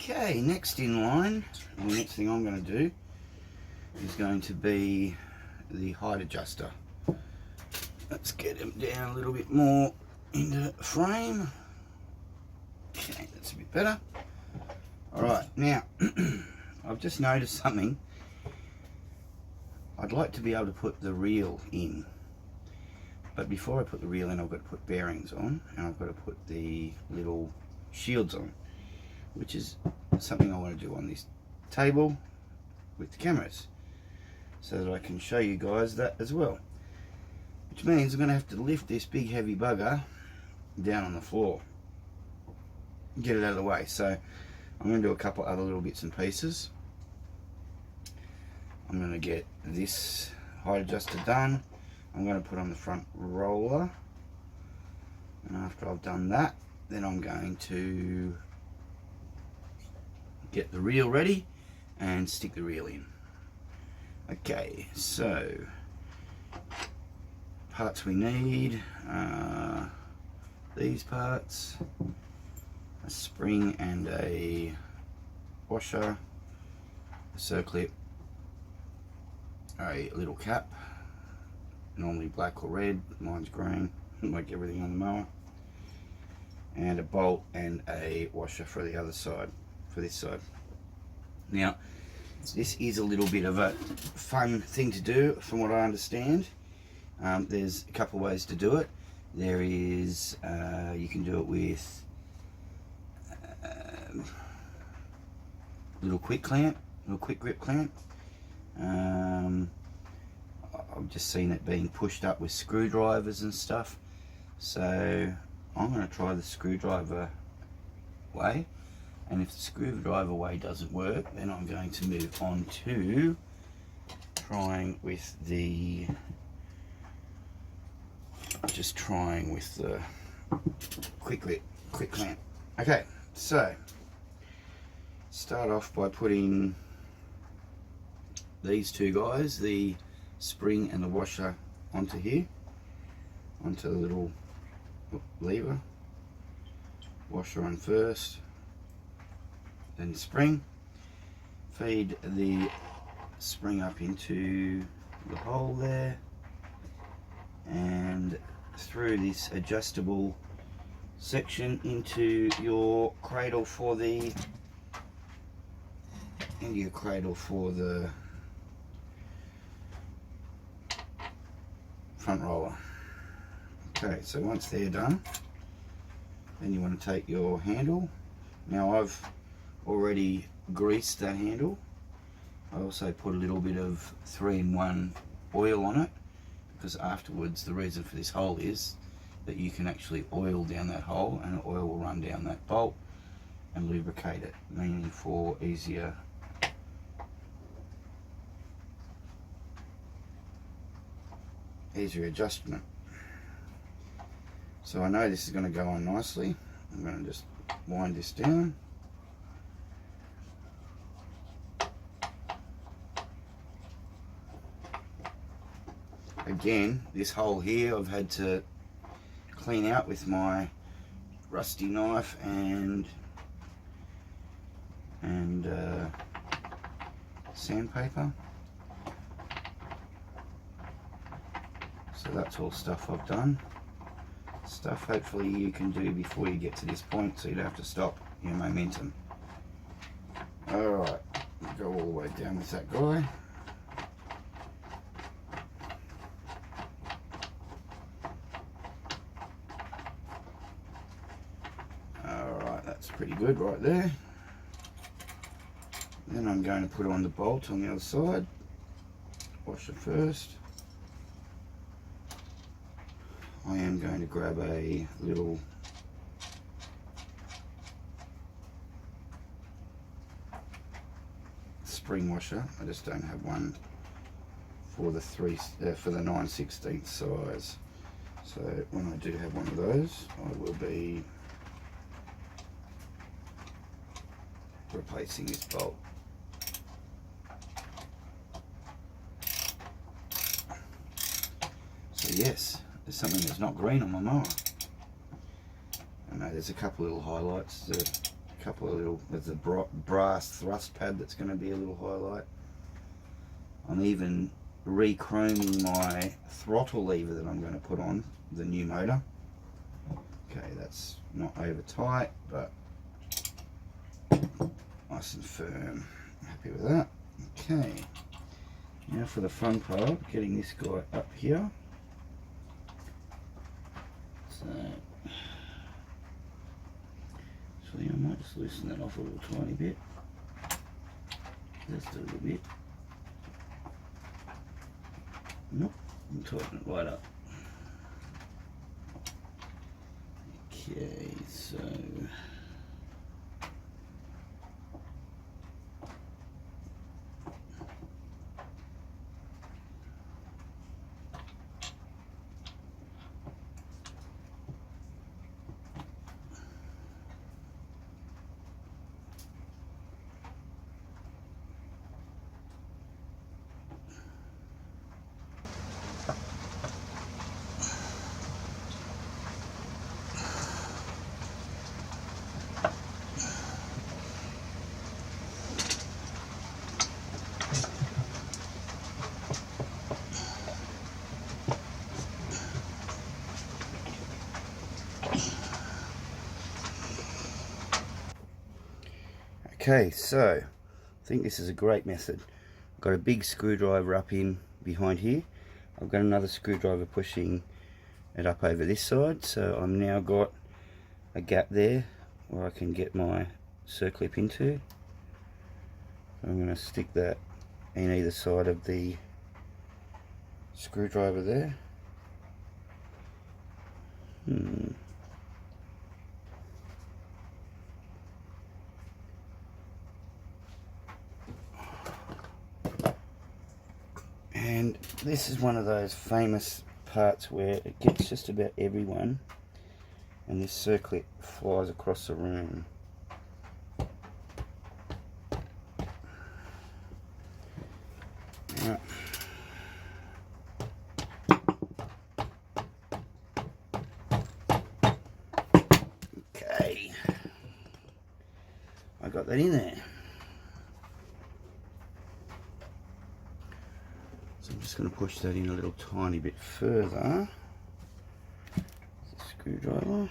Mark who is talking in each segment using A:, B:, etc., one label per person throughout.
A: Okay, next in line, the next thing I'm going to do is going to be the height adjuster. Let's get him down a little bit more into frame. Okay, that's a bit better. Alright, now I've just noticed something. I'd like to be able to put the reel in, but before I put the reel in, I've got to put bearings on, and I've got to put the little shields on, which is something I want to do on this table with the cameras, so that I can show you guys that as well. Which means I'm going to have to lift this big heavy bugger down on the floor, get it out of the way. So I'm going to do a couple other little bits and pieces. I'm going to get this height adjuster done. I'm going to put on the front roller, and after I've done that, then I'm going to get the reel ready and stick the reel in. Okay, so parts we need, these parts, a spring and a washer, a circlip, a little cap, normally black or red, mine's green, like everything on the mower, and a bolt and a washer for the other side, for this side. Now, this is a little bit of a fun thing to do from what I understand. There's a couple of ways to do it. There is, you can do it with little quick clamp, little quick grip clamp. I've just seen it being pushed up with screwdrivers and stuff. So I'm going to try the screwdriver way. And if the screwdriver way doesn't work, then I'm going to move on to trying with the quick clamp. Okay, so start off by putting these two guys, the spring and the washer, onto here, onto the little lever. Washer on first, then the spring. Feed the spring up into the hole there, and through this adjustable section into your cradle for the front roller. Okay, so once they're done, then you want to take your handle. Now I've already greased that handle. I also put a little bit of 3-in-1 oil on it, because afterwards, the reason for this hole is that you can actually oil down that hole, and the oil will run down that bolt and lubricate it, meaning for easier adjustment. So I know this is going to go on nicely. I'm going to just wind this down. Again, this hole here I've had to clean out with my rusty knife and sandpaper. So that's all stuff I've done. Stuff hopefully you can do before you get to this point, so you don't have to stop your momentum. Alright, go all the way down with that guy. Alright, that's pretty good right there. Then I'm going to put on the bolt on the other side. Washer first. I am going to grab a little spring washer. I just don't have one for the 9/16 size. So when I do have one of those, I will be replacing this bolt. So yes, there's something that's not green on my mower. I know there's a couple little highlights, a couple of little, there's a brass thrust pad that's going to be a little highlight. I'm even re-chroming my throttle lever that I'm going to put on the new motor. Okay, that's not over tight, but nice and firm. Happy with that. Okay, now for the fun part, getting this guy up here. So actually I might just loosen that off a little tiny bit. Just a little bit. Nope, I'm tighten it right up. Okay, so okay, so I think this is a great method. I've got a big screwdriver up in behind here. I've got another screwdriver pushing it up over this side, so I've now got a gap there where I can get my circlip into. I'm going to stick that in either side of the screwdriver there. And this is one of those famous parts where it gets just about everyone and this circlip flies across the room. Right. Okay, I got that in there. So I'm just going to push that in a little tiny bit further. Screwdriver.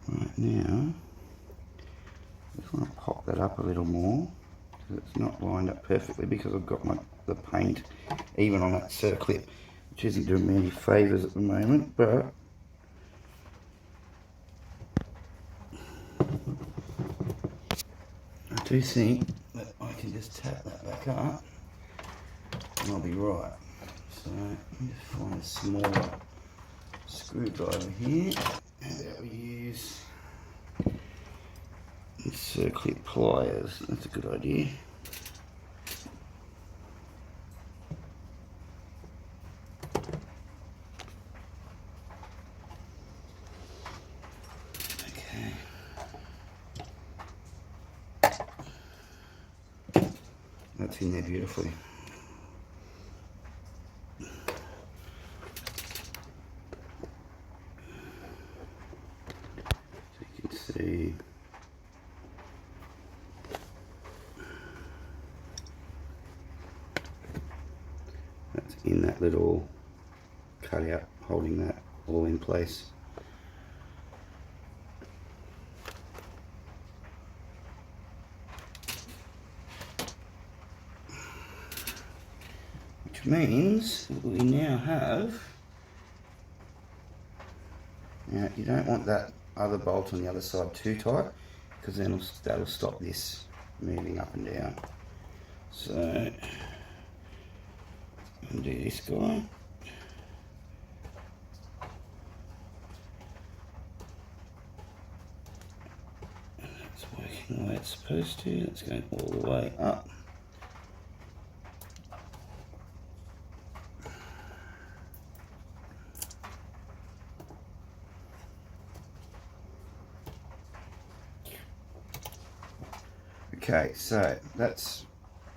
A: Right, now I just want to pop that up a little more because it's not lined up perfectly because I've got the paint even on that circlip, which isn't doing me any favours at the moment, but I do think that I can just tap that back up and I'll be right. So let me just find a smaller screwdriver here, and I'll use circlip pliers. That's a good idea. Okay. That's in there beautifully. So you can see that's in that little cutout, holding that all in place. Which means that we now have, now you don't want that other bolt on the other side too tight because then that'll stop this moving up and down. So undo this guy. it's supposed to. It's going all the way up. Okay, so that's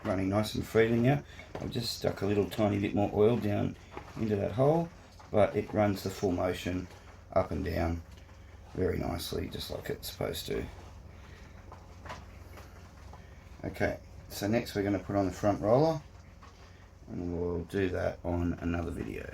A: running nice and freely now. I've just stuck a little tiny bit more oil down into that hole, but it runs the full motion up and down very nicely, just like it's supposed to. Okay, so next we're going to put on the front roller, and we'll do that on another video.